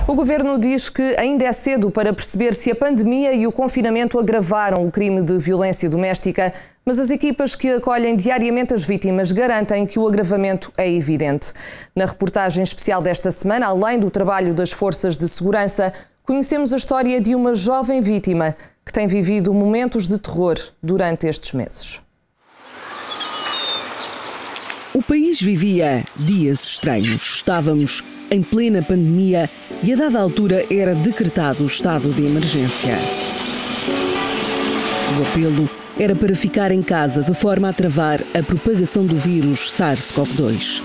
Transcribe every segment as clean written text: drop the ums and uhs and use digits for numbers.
O Governo diz que ainda é cedo para perceber se a pandemia e o confinamento agravaram o crime de violência doméstica, mas as equipas que acolhem diariamente as vítimas garantem que o agravamento é evidente. Na reportagem especial desta semana, além do trabalho das forças de segurança, conhecemos a história de uma jovem vítima que tem vivido momentos de terror durante estes meses. O país vivia dias estranhos. Estávamos em plena pandemia e a dada altura era decretado o estado de emergência. O apelo era para ficar em casa de forma a travar a propagação do vírus SARS-CoV-2.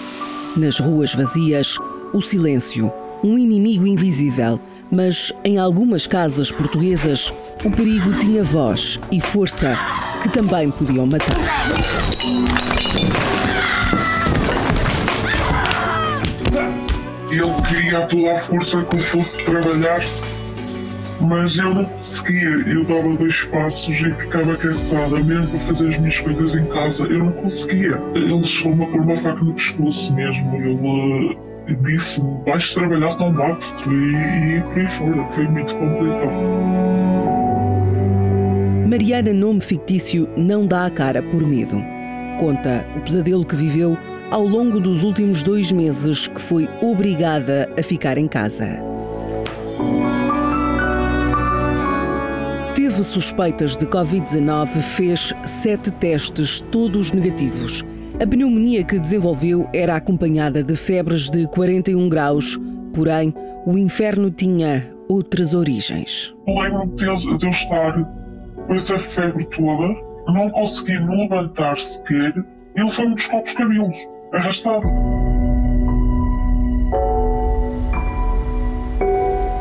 Nas ruas vazias, o silêncio, um inimigo invisível, mas em algumas casas portuguesas o perigo tinha voz e força que também podiam matar. Ele queria a toda a força que eu fosse trabalhar, mas eu não conseguia. Eu dava 2 passos e ficava cansada, mesmo para fazer as minhas coisas em casa. Eu não conseguia. Ele chegou-me a pôr uma faca no pescoço mesmo. Ele disse-me, vais trabalhar, senão mato-te. E por aí fora. Foi muito complicado. Mariana, nome fictício, não dá a cara por medo. Conta o pesadelo que viveu ao longo dos últimos 2 meses que foi obrigada a ficar em casa. Teve suspeitas de Covid-19, fez 7 testes, todos negativos. A pneumonia que desenvolveu era acompanhada de febres de 41 graus, porém o inferno tinha outras origens. Lembro-me de eu estar com essa febre toda, não consegui me levantar sequer, e ele foi-me buscar os cabelos. Arrastado.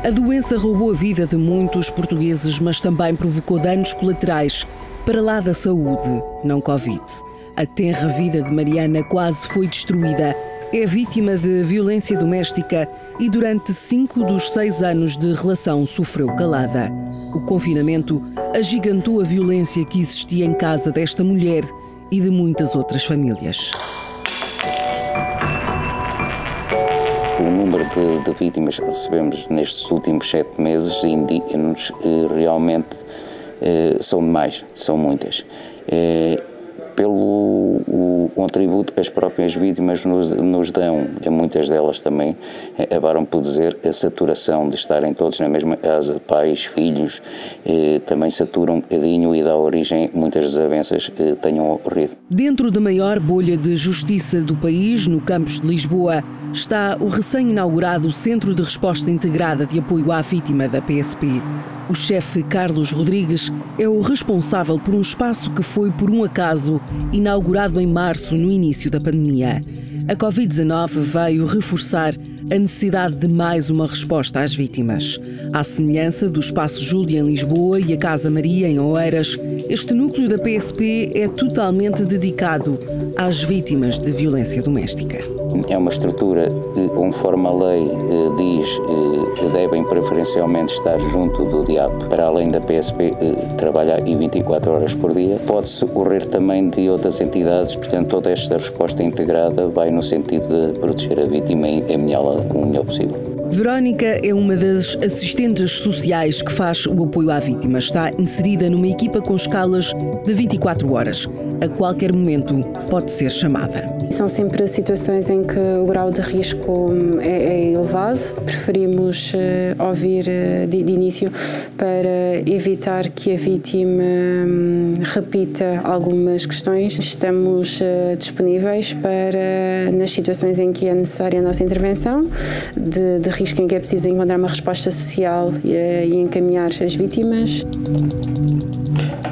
A doença roubou a vida de muitos portugueses, mas também provocou danos colaterais para lá da saúde, não Covid. A tenra vida de Mariana quase foi destruída. É vítima de violência doméstica e durante 5 dos 6 anos de relação sofreu calada. O confinamento agigantou a violência que existia em casa desta mulher e de muitas outras famílias. O número de vítimas que recebemos nestes últimos 7 meses indica-nos que realmente são demais, são muitas. Pelo o contributo que as próprias vítimas nos dão, muitas delas também acabaram por dizer a saturação de estarem todos na mesma casa, pais, filhos, também saturam um bocadinho e dá origem a muitas desavenças que tenham ocorrido. Dentro da maior bolha de justiça do país, no campus de Lisboa, está o recém-inaugurado Centro de Resposta Integrada de Apoio à Vítima da PSP. O chefe Carlos Rodrigues é o responsável por um espaço que foi, por um acaso, inaugurado em março, no início da pandemia. A Covid-19 veio reforçar a necessidade de mais uma resposta às vítimas. À semelhança do Espaço Júlia em Lisboa e a Casa Maria em Oeiras, este núcleo da PSP é totalmente dedicado às vítimas de violência doméstica. É uma estrutura que, conforme a lei diz, que devem preferencialmente estar junto do DIAP, para além da PSP, trabalhar 24 horas por dia. Pode-se socorrer também de outras entidades, portanto toda esta resposta integrada vai no sentido de proteger a vítima e encaminhá-la o melhor possível. Verónica é uma das assistentes sociais que faz o apoio à vítima. Está inserida numa equipa com escalas de 24 horas. A qualquer momento pode ser chamada. São sempre situações em que o grau de risco é elevado. Preferimos ouvir de início para evitar que a vítima repita algumas questões. Estamos disponíveis para, nas situações em que é necessária a nossa intervenção, de risco em que é preciso encontrar uma resposta social e encaminhar as vítimas.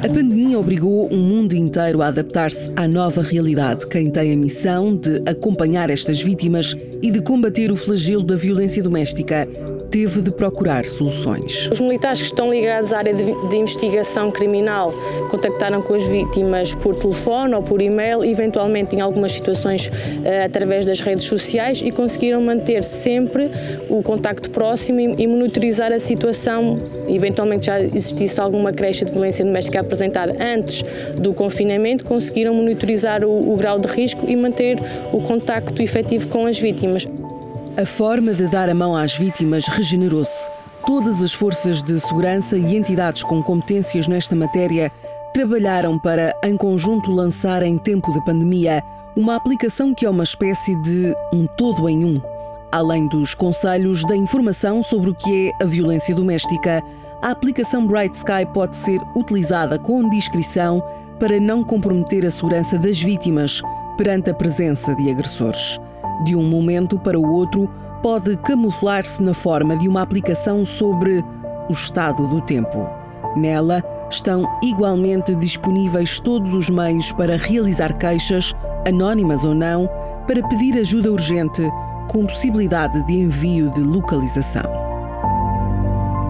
A pandemia obrigou o mundo inteiro a adaptar-se à nova realidade. Quem tem a missão de acompanhar estas vítimas e de combater o flagelo da violência doméstica teve de procurar soluções. Os militares que estão ligados à área de investigação criminal contactaram com as vítimas por telefone ou por e-mail, eventualmente em algumas situações através das redes sociais, e conseguiram manter sempre o contacto próximo e monitorizar a situação. Eventualmente já existisse alguma queixa de violência doméstica apresentada antes do confinamento, conseguiram monitorizar o grau de risco e manter o contacto efetivo com as vítimas. A forma de dar a mão às vítimas regenerou-se. Todas as forças de segurança e entidades com competências nesta matéria trabalharam para, em conjunto, lançar em tempo de pandemia uma aplicação que é uma espécie de um todo em um. Além dos conselhos da informação sobre o que é a violência doméstica, a aplicação Bright Sky pode ser utilizada com discrição para não comprometer a segurança das vítimas perante a presença de agressores. De um momento para o outro, pode camuflar-se na forma de uma aplicação sobre o estado do tempo. Nela estão igualmente disponíveis todos os meios para realizar queixas, anónimas ou não, para pedir ajuda urgente, com possibilidade de envio de localização.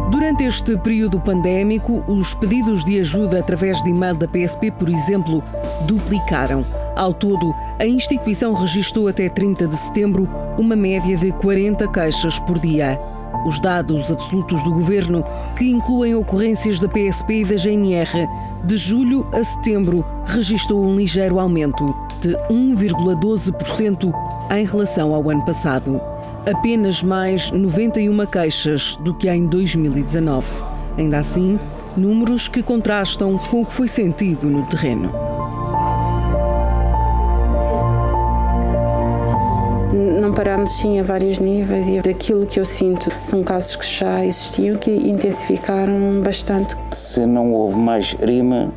Durante este período pandémico, os pedidos de ajuda através de e-mail da PSP, por exemplo, duplicaram. Ao todo, a instituição registrou até 30 de setembro uma média de 40 queixas por dia. Os dados absolutos do Governo, que incluem ocorrências da PSP e da GNR, de julho a setembro, registrou um ligeiro aumento de 1,12% em relação ao ano passado. Apenas mais 91 queixas do que em 2019. Ainda assim, números que contrastam com o que foi sentido no terreno. Não paramos sim a vários níveis e daquilo que eu sinto são casos que já existiam, que intensificaram bastante. Se não houve mais rima,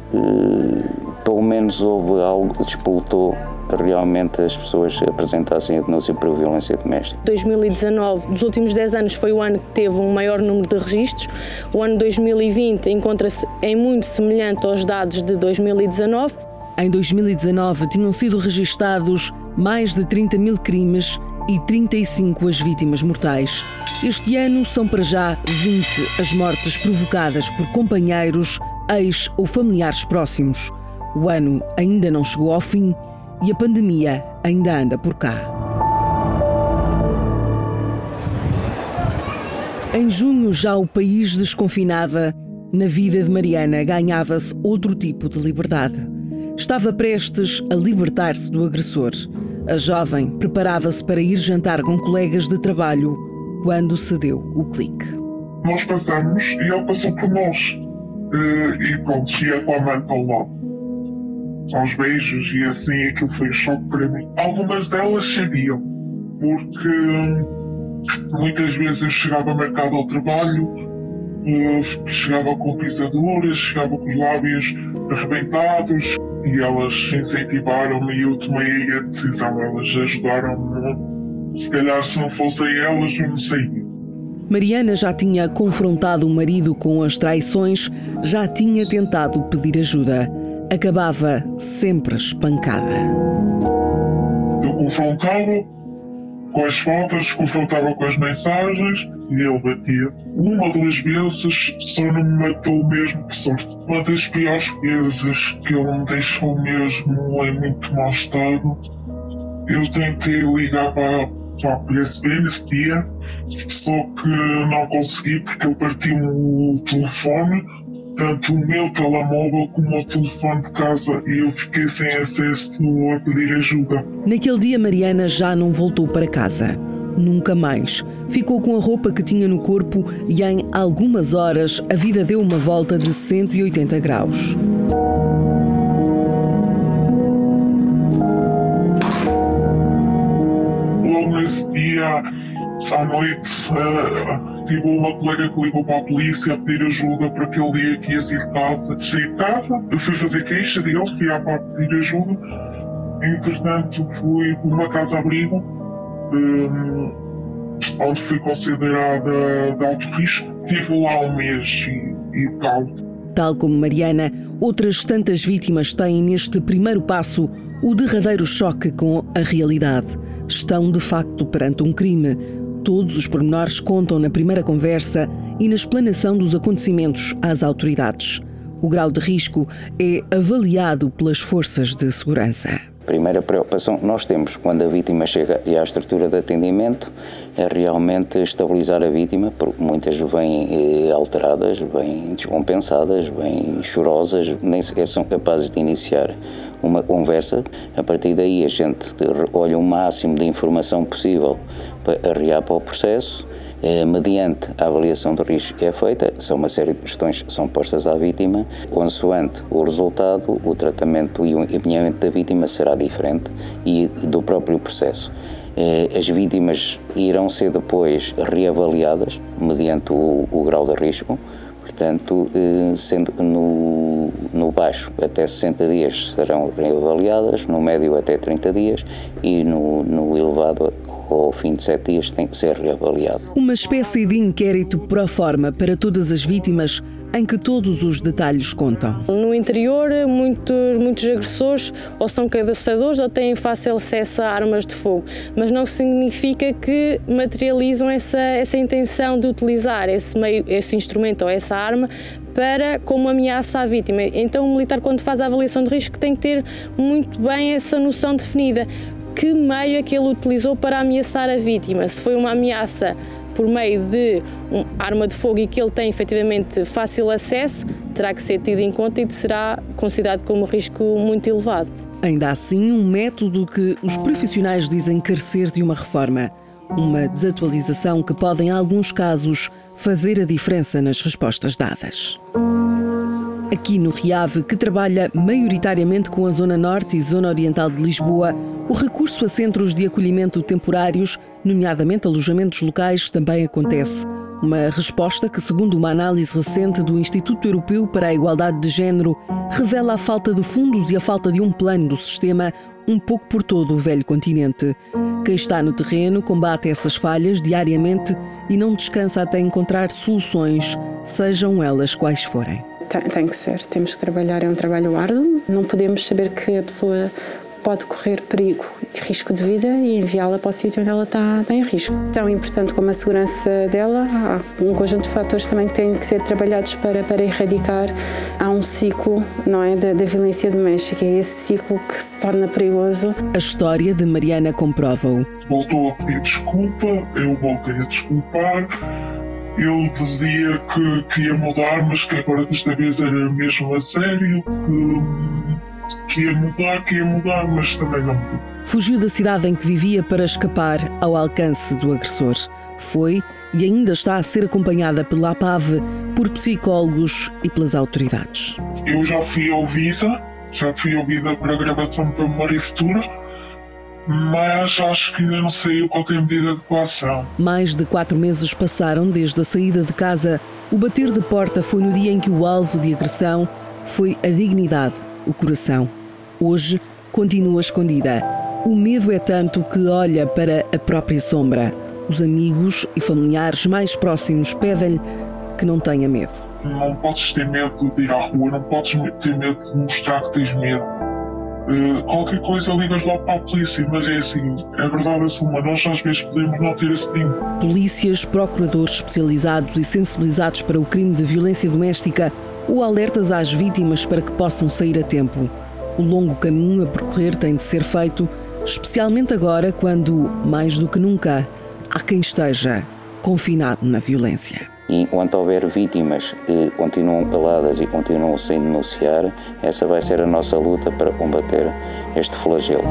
pelo menos houve algo que despoltou realmente as pessoas apresentassem a denúncia por violência doméstica. 2019, dos últimos 10 anos, foi o ano que teve um maior número de registros. O ano 2020 encontra-se em muito semelhante aos dados de 2019. Em 2019 tinham sido registados mais de 30 mil crimes e 35 as vítimas mortais. Este ano são para já 20 as mortes provocadas por companheiros, ex ou familiares próximos. O ano ainda não chegou ao fim e a pandemia ainda anda por cá. Em junho, já o país desconfinava. Na vida de Mariana ganhava-se outro tipo de liberdade. Estava prestes a libertar-se do agressor. A jovem preparava-se para ir jantar com colegas de trabalho quando se deu o clique. Nós passamos e ele passou por nós. E pronto, ia com a manta ao lado. Aos beijos e assim, aquilo foi um choque para mim. Algumas delas sabiam, porque muitas vezes eu chegava marcado ao trabalho, chegava com pisaduras, chegava com os lábios arrebentados e elas incentivaram-me e eu tomei a decisão. Elas ajudaram-me. Se calhar se não fossem elas, eu não sei. Mariana já tinha confrontado o marido com as traições, já tinha tentado pedir ajuda. Acabava sempre espancada. Eu confrontava com as fotos, confrontava com as mensagens e ele batia. Uma ou duas vezes só não me matou mesmo, por sorte. Uma das piores vezes que ele me deixou mesmo em muito mau estado, eu tentei ligar para a PSP nesse dia, só que não consegui porque ele partiu o telefone, tanto o meu telemóvel como o telefone de casa, e eu fiquei sem acesso a pedir ajuda. Naquele dia, Mariana já não voltou para casa. Nunca mais. Ficou com a roupa que tinha no corpo e em algumas horas a vida deu uma volta de 180 graus. Logo nesse dia, à noite, tive uma colega que ligou para a polícia a pedir ajuda para aquele dia que ia sair de casa. Saí de casa, eu fui fazer queixa de ele, fui à parte pedir ajuda. Entretanto, fui para uma casa-abrigo, onde fui considerada de alto risco. Estive lá um mês e tal. Tal como Mariana, outras tantas vítimas têm neste primeiro passo o derradeiro choque com a realidade. Estão, de facto, perante um crime. Todos os pormenores contam na primeira conversa e na explanação dos acontecimentos às autoridades. O grau de risco é avaliado pelas forças de segurança. A primeira preocupação que nós temos quando a vítima chega à estrutura de atendimento é realmente estabilizar a vítima, porque muitas vêm alteradas, vêm descompensadas, vêm chorosas, nem sequer são capazes de iniciar uma conversa. A partir daí a gente olha o máximo de informação possível para arriar para o processo, mediante a avaliação de risco que é feita, são uma série de questões que são postas à vítima, consoante o resultado, o tratamento e o encaminhamento da vítima será diferente e do próprio processo. As vítimas irão ser depois reavaliadas mediante o grau de risco, portanto, sendo no baixo até 60 dias serão reavaliadas, no médio até 30 dias e no elevado ao fim de 7 dias tem que ser reavaliado. Uma espécie de inquérito pro forma para todas as vítimas, em que todos os detalhes contam. No interior, muitos agressores ou são caçadores ou têm fácil acesso a armas de fogo, mas não significa que materializam essa intenção de utilizar esse instrumento ou essa arma como ameaça à vítima. Então o militar, quando faz a avaliação de risco, tem que ter muito bem essa noção definida. Que meio é que ele utilizou para ameaçar a vítima? Se foi uma ameaça por meio de uma arma de fogo e que ele tem efetivamente fácil acesso, terá que ser tido em conta e será considerado como risco muito elevado. Ainda assim, um método que os profissionais dizem carecer de uma reforma. Uma desatualização que pode, em alguns casos, fazer a diferença nas respostas dadas. Aqui no RIAV, que trabalha maioritariamente com a Zona Norte e Zona Oriental de Lisboa, o recurso a centros de acolhimento temporários, nomeadamente alojamentos locais, também acontece. Uma resposta que, segundo uma análise recente do Instituto Europeu para a Igualdade de Género, revela a falta de fundos e a falta de um plano do sistema, um pouco por todo o velho continente. Quem está no terreno combate essas falhas diariamente e não descansa até encontrar soluções, sejam elas quais forem. Tem que ser, temos que trabalhar, é um trabalho árduo, não podemos saber que a pessoa pode correr perigo e risco de vida e enviá-la para o sítio onde ela está em risco. Tão importante como a segurança dela, há um conjunto de fatores também que têm que ser trabalhados para erradicar. Há um ciclo, não é, da violência doméstica, é esse ciclo que se torna perigoso. A história de Mariana comprova-o. Voltou a pedir desculpa, eu voltei a desculpar. Ele dizia que ia mudar, mas que agora desta vez era mesmo a sério, que ia mudar, mas também não mudou. Fugiu da cidade em que vivia para escapar ao alcance do agressor. Foi e ainda está a ser acompanhada pela APAV, por psicólogos e pelas autoridades. Eu já fui ouvida para a gravação da Memória Futura, mas acho que ainda não saiu qualquer medida de coação. Mais de 4 meses passaram desde a saída de casa. O bater de porta foi no dia em que o alvo de agressão foi a dignidade, o coração. Hoje continua escondida. O medo é tanto que olha para a própria sombra. Os amigos e familiares mais próximos pedem-lhe que não tenha medo. Não podes ter medo de ir à rua, não podes ter medo de mostrar que tens medo. Qualquer coisa ligas logo para a polícia, mas é assim, a verdade é uma, nós às vezes podemos não ter esse tempo. Polícias, procuradores especializados e sensibilizados para o crime de violência doméstica ou alertas às vítimas para que possam sair a tempo. O longo caminho a percorrer tem de ser feito, especialmente agora quando, mais do que nunca, há quem esteja confinado na violência. E enquanto houver vítimas que continuam caladas e continuam sem denunciar, essa vai ser a nossa luta para combater este flagelo.